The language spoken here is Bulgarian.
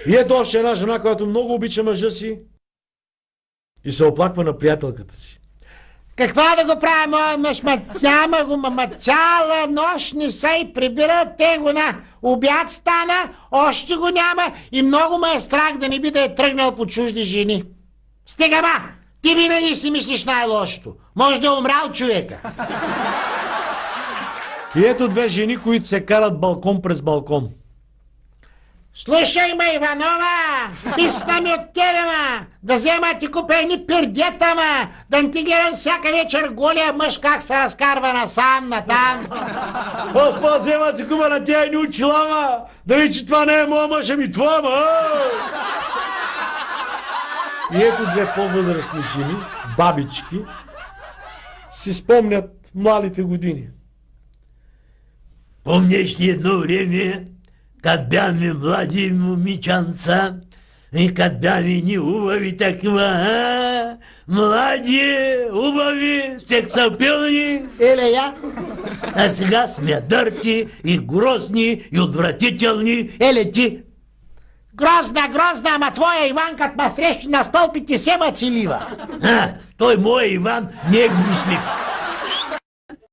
И ето още една жена, която много обича мъжа си и се оплаква на приятелката си. Какво да го правя, моя мъж? Няма го, цяла нощ не се и прибират те го на обяд стана, още го няма и много ме е страх да не би да е тръгнал по чужди жени. Стига, ти винаги си мислиш най-лошото. Може да е умрял човека. И ето две жени, които се карат балкон през балкон. Слушай, Иванова, писна ми от тебе, да взема ти купя едни пердета, да не ти гледам всяка вечер голия мъж как се разкарва насам, натам. Аз взема ти купя на тя едни очила, дали че това не е моя мъж, ами това, И ето две по-възрастни жени, бабички, си спомнят младите години. Помниш ли едно време, kad бяхме млади момичанца и kad бяхме ни убави такива, млади, убави, сексапилни, Я? а сега сме дърти и грозни и отвратителни, ти. Грозна, ама твоя Иван, като ма срещи на стълбите, се ма целива. Той моя Иван не е гуслив.